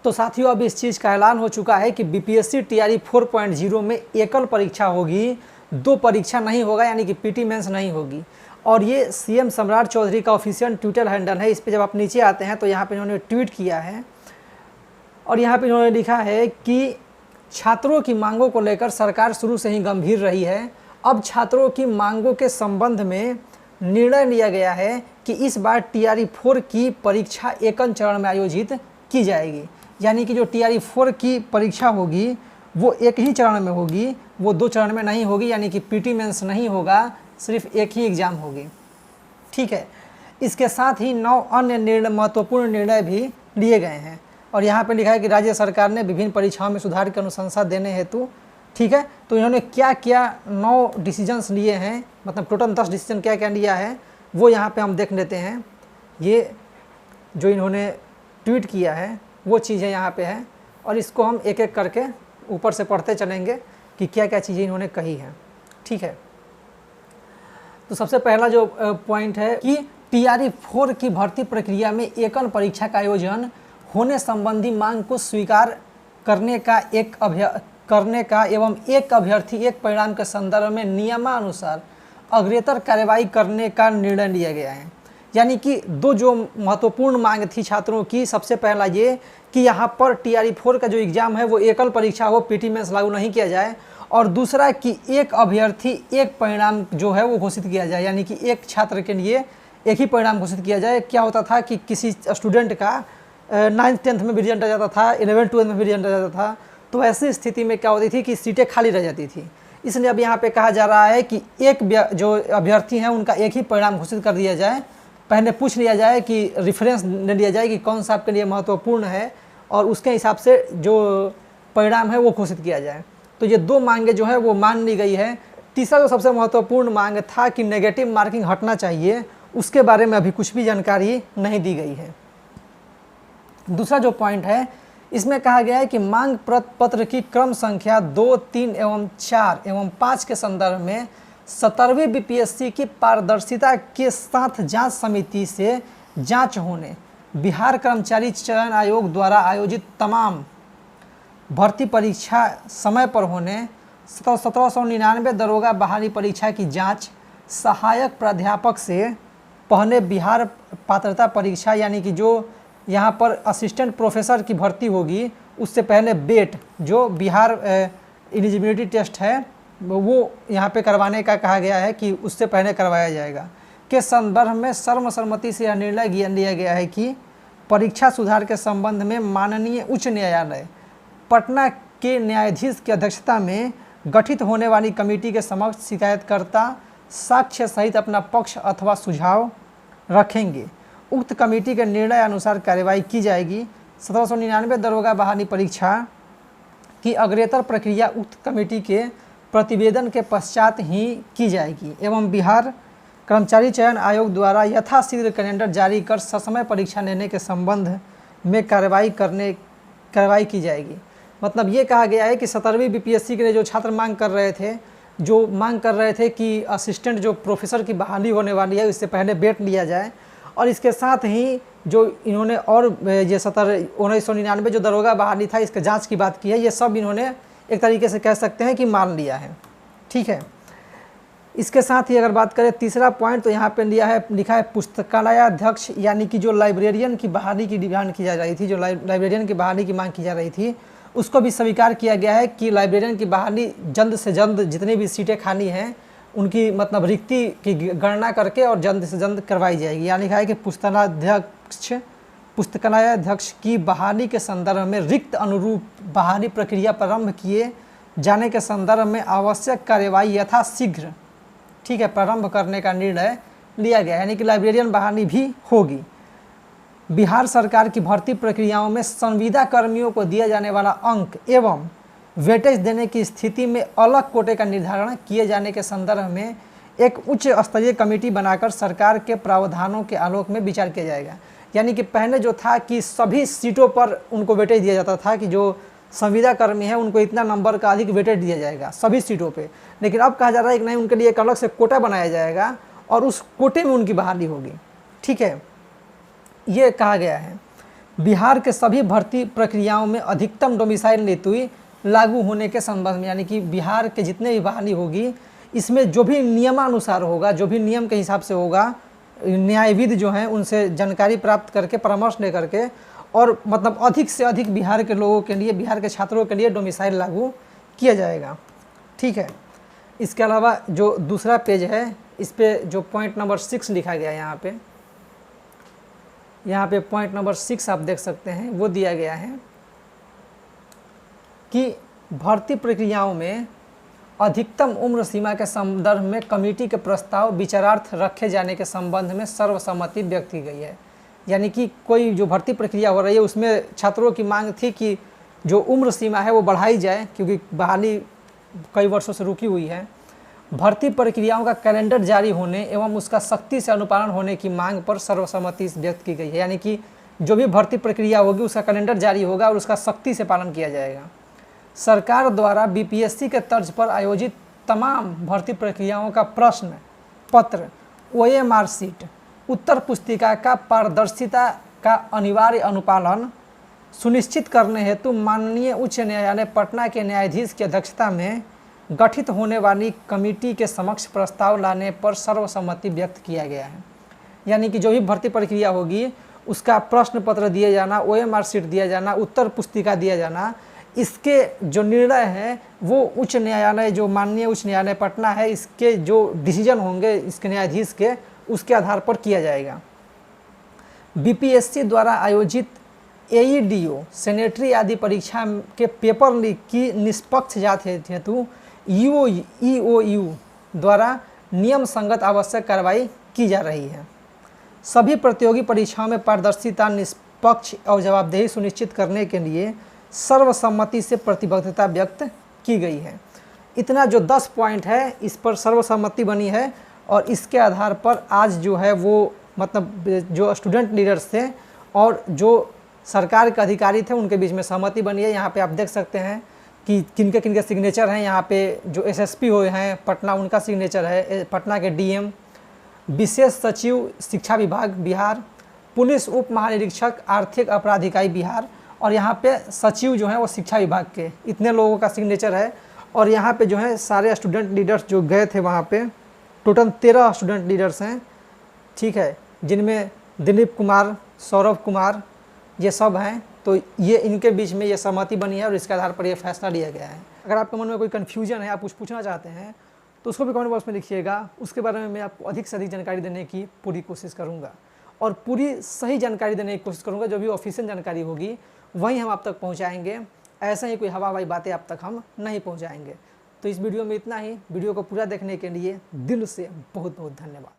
तो साथियों अब इस चीज़ का ऐलान हो चुका है कि बीपीएससी टीआरई 4.0 में एकल परीक्षा होगी, 2 परीक्षा नहीं होगा, यानी कि पीटी मेंस नहीं होगी। और ये सीएम सम्राट चौधरी का ऑफिशियल ट्विटर हैंडल है। इस पर जब आप नीचे आते हैं तो यहाँ पे इन्होंने ट्वीट किया है और यहाँ पे इन्होंने लिखा है कि छात्रों की मांगों को लेकर सरकार शुरू से ही गंभीर रही है। अब छात्रों की मांगों के संबंध में निर्णय लिया गया है कि इस बार टीआरई 4 की परीक्षा एकल चरण में आयोजित की जाएगी, यानी कि जो टीआरई 4 की परीक्षा होगी वो एक ही चरण में होगी, वो 2 चरण में नहीं होगी, यानी कि पीटी मेंस नहीं होगा, सिर्फ एक ही एग्ज़ाम होगी। ठीक है, इसके साथ ही 9 अन्य महत्वपूर्ण निर्णय भी लिए गए हैं और यहाँ पे लिखा है कि राज्य सरकार ने विभिन्न परीक्षाओं में सुधार की अनुशंसा देने हेतु, ठीक है, तो इन्होंने क्या क्या 9 डिसीजंस लिए हैं, मतलब टोटल 10 डिसीजन क्या क्या लिया है वो यहाँ पे हम देख लेते हैं। ये जो इन्होंने ट्वीट किया है वो चीज़ें यहाँ पे हैं और इसको हम एक एक करके ऊपर से पढ़ते चलेंगे कि क्या क्या चीज़ें इन्होंने कही हैं। ठीक है, तो सबसे पहला जो पॉइंट है कि टीआरई 4 की भर्ती प्रक्रिया में एकल परीक्षा का आयोजन होने संबंधी मांग को स्वीकार करने का एवं एक अभ्यर्थी एक परिणाम के संदर्भ में नियमानुसार अग्रेतर कार्यवाही करने का निर्णय लिया गया है। यानी कि 2 जो महत्वपूर्ण मांग थी छात्रों की, सबसे पहला ये कि यहाँ पर टीआरई 4 का जो एग्ज़ाम है वो एकल परीक्षा हो, पीटी मेंस लागू नहीं किया जाए, और दूसरा कि एक अभ्यर्थी एक परिणाम जो है वो घोषित किया जाए, यानी कि एक छात्र के लिए एक ही परिणाम घोषित किया जाए। क्या होता था कि किसी स्टूडेंट का 9th 10th में भी रिजल्ट आ जाता था, 11th 12th में भी रिजल्ट आ जाता था, तो ऐसी स्थिति में क्या होती थी कि सीटें खाली रह जाती थी। इसलिए अब यहाँ पे कहा जा रहा है कि एक जो अभ्यर्थी हैं उनका एक ही परिणाम घोषित कर दिया जाए। पहले पूछ लिया जाए कि रेफरेंस ले लिया जाए कि कौन सा आपके लिए महत्वपूर्ण है और उसके हिसाब से जो परिणाम है वो घोषित किया जाए। तो ये 2 मांगे जो है वो मान ली गई है। तीसरा जो सबसे महत्वपूर्ण मांग था कि नेगेटिव मार्किंग हटना चाहिए, उसके बारे में अभी कुछ भी जानकारी नहीं दी गई है। दूसरा जो पॉइंट है इसमें कहा गया है कि मांग पत्र की क्रम संख्या 2, 3 एवं 4 एवं 5 के संदर्भ में 17वीं बीपीएससी की पारदर्शिता के साथ जांच समिति से जांच होने, बिहार कर्मचारी चयन आयोग द्वारा आयोजित तमाम भर्ती परीक्षा समय पर होने, 1799 दरोगा बहाली परीक्षा की जांच, सहायक प्राध्यापक से पहले बिहार पात्रता परीक्षा, यानी कि जो यहाँ पर असिस्टेंट प्रोफेसर की भर्ती होगी उससे पहले बेट जो बिहार एलिजिबिलिटी टेस्ट है वो यहाँ पे करवाने का कहा गया है कि उससे पहले करवाया जाएगा। के संदर्भ में सर्वसम्मति से यह निर्णय लिया गया है कि परीक्षा सुधार के संबंध में माननीय उच्च न्यायालय पटना के न्यायाधीश की अध्यक्षता में गठित होने वाली कमेटी के समक्ष शिकायतकर्ता साक्ष्य सहित अपना पक्ष अथवा सुझाव रखेंगे। उक्त कमेटी के निर्णय अनुसार कार्यवाही की जाएगी। 1799 दरोगा बहाली परीक्षा की अग्रेतर प्रक्रिया उक्त कमेटी के प्रतिवेदन के पश्चात ही की जाएगी एवं बिहार कर्मचारी चयन आयोग द्वारा यथाशीघ्र कैलेंडर जारी कर ससमय परीक्षा लेने के संबंध में कार्रवाई की जाएगी। मतलब ये कहा गया है कि 17वीं बीपीएससी के लिए जो छात्र मांग कर रहे थे कि असिस्टेंट जो प्रोफेसर की बहाली होने वाली है उससे पहले बेट लिया जाए, और इसके साथ ही जो इन्होंने और ये 1999 जो दरोगा बहाली था इसके जांच की बात की है, ये सब इन्होंने एक तरीके से कह सकते हैं कि मान लिया है। ठीक है, इसके साथ ही अगर बात करें तीसरा पॉइंट तो यहाँ पे लिखा है पुस्तकालयाध्यक्ष, यानी कि जो लाइब्रेरियन की बहाली की डिमांड की जा रही थी, जो लाइब्रेरियन की बहाली की मांग की जा रही थी, उसको भी स्वीकार किया गया है कि लाइब्रेरियन की बहाली जल्द से जल्द जितनी भी सीटें खाली हैं उनकी मतलब रिक्ति की गणना करके और जल्द से जल्द करवाई जाएगी। यहाँ लिखा है कि पुस्तकालयाध्यक्ष की बहाली के संदर्भ में रिक्त अनुरूप बहाली प्रक्रिया प्रारंभ किए जाने के संदर्भ में आवश्यक कार्यवाही यथाशीघ्र, ठीक है, प्रारंभ करने का निर्णय लिया गया, यानी कि लाइब्रेरियन बहाली भी होगी। बिहार सरकार की भर्ती प्रक्रियाओं में संविदा कर्मियों को दिया जाने वाला अंक एवं वेटेज देने की स्थिति में अलग कोटे का निर्धारण किए जाने के संदर्भ में एक उच्च स्तरीय कमेटी बनाकर सरकार के प्रावधानों के आलोक में विचार किया जाएगा। यानी कि पहले जो था कि सभी सीटों पर उनको वेटेज दिया जाता था कि जो संविदा कर्मी है उनको इतना नंबर का अधिक वेटेज दिया जाएगा सभी सीटों पे, लेकिन अब कहा जा रहा है कि नहीं, उनके लिए एक अलग से कोटा बनाया जाएगा और उस कोटे में उनकी बहाली होगी। ठीक है, ये कहा गया है। बिहार के सभी भर्ती प्रक्रियाओं में अधिकतम डोमिसाइल नीति लागू होने के संबंध में, यानी कि बिहार के जितने भी बहाली होगी इसमें जो भी नियमानुसार होगा, जो भी नियम के हिसाब से होगा, न्यायविद जो हैं उनसे जानकारी प्राप्त करके, परामर्श ले करके, और मतलब अधिक से अधिक बिहार के लोगों के लिए, बिहार के छात्रों के लिए डोमिसाइल लागू किया जाएगा। ठीक है। इसके अलावा जो दूसरा पेज है इस पे जो पॉइंट नंबर 6 लिखा गया है, यहाँ पे पॉइंट नंबर 6 आप देख सकते हैं, वो दिया गया है कि भर्ती प्रक्रियाओं में अधिकतम उम्र सीमा के संदर्भ में कमेटी के प्रस्ताव विचारार्थ रखे जाने के संबंध में सर्वसम्मति व्यक्त की गई है। यानी कि कोई जो भर्ती प्रक्रिया हो रही है उसमें छात्रों की मांग थी कि जो उम्र सीमा है वो बढ़ाई जाए, क्योंकि बहाली कई वर्षों से रुकी हुई है। भर्ती प्रक्रियाओं का कैलेंडर जारी होने एवं उसका सख्ती से अनुपालन होने की मांग पर सर्वसम्मति व्यक्त की गई है। यानी कि जो भी भर्ती प्रक्रिया होगी उसका कैलेंडर जारी होगा और उसका सख्ती से पालन किया जाएगा। सरकार द्वारा बीपीएससी के तर्ज पर आयोजित तमाम भर्ती प्रक्रियाओं का प्रश्न पत्र, ओएमआर शीट, उत्तर पुस्तिका का पारदर्शिता का अनिवार्य अनुपालन सुनिश्चित करने हेतु माननीय उच्च न्यायालय पटना के न्यायाधीश की अध्यक्षता में गठित होने वाली कमेटी के समक्ष प्रस्ताव लाने पर सर्वसम्मति व्यक्त किया गया है। यानी कि जो भी भर्ती प्रक्रिया होगी उसका प्रश्न पत्र दिए जाना, ओएमआर शीट दिया जाना, उत्तर पुस्तिका दिया जाना, इसके जो निर्णय है वो उच्च न्यायालय, जो माननीय उच्च न्यायालय पटना है, इसके जो डिसीजन होंगे इसके न्यायाधीश के, उसके आधार पर किया जाएगा। बीपीएससी द्वारा आयोजित एईडीओ, सेनेटरी आदि परीक्षा के पेपर लीक की निष्पक्ष जांच हेतु ईओयू द्वारा नियम संगत आवश्यक कार्रवाई की जा रही है। सभी प्रतियोगी परीक्षाओं में पारदर्शिता, निष्पक्ष और जवाबदेही सुनिश्चित करने के लिए सर्वसम्मति से प्रतिबद्धता व्यक्त की गई है। इतना जो 10 पॉइंट है इस पर सर्वसम्मति बनी है और इसके आधार पर आज जो है वो मतलब जो स्टूडेंट लीडर्स थे और जो सरकार के अधिकारी थे उनके बीच में सहमति बनी है। यहाँ पे आप देख सकते हैं कि किनके किनके सिग्नेचर हैं। यहाँ पे जो एसएसपी हुए हैं पटना, उनका सिग्नेचर है, पटना के डीएम, विशेष सचिव शिक्षा विभाग बिहार, पुलिस उप महानिरीक्षक आर्थिक अपराध इकाई बिहार, और यहाँ पे सचिव जो हैं वो शिक्षा विभाग के, इतने लोगों का सिग्नेचर है। और यहाँ पे जो है सारे स्टूडेंट लीडर्स जो गए थे वहाँ पे, टोटल 13 स्टूडेंट लीडर्स हैं। ठीक है, जिनमें दिलीप कुमार, सौरभ कुमार, ये सब हैं। तो ये इनके बीच में ये सहमति बनी है और इसके आधार पर ये फैसला लिया गया है। अगर आपके मन में कोई कन्फ्यूजन है, आप कुछ पूछना चाहते हैं तो उसको भी कमेंट बॉक्स में लिखिएगा। उसके बारे में मैं आपको अधिक से अधिक जानकारी देने की पूरी कोशिश करूँगा और पूरी सही जानकारी देने की कोशिश करूँगा। जो भी ऑफिशियल जानकारी होगी वहीं हम आप तक पहुँचाएँगे। ऐसा ही कोई हवा हवाई बातें आप तक हम नहीं पहुँचाएँगे। तो इस वीडियो में इतना ही। वीडियो को पूरा देखने के लिए दिल से बहुत बहुत धन्यवाद।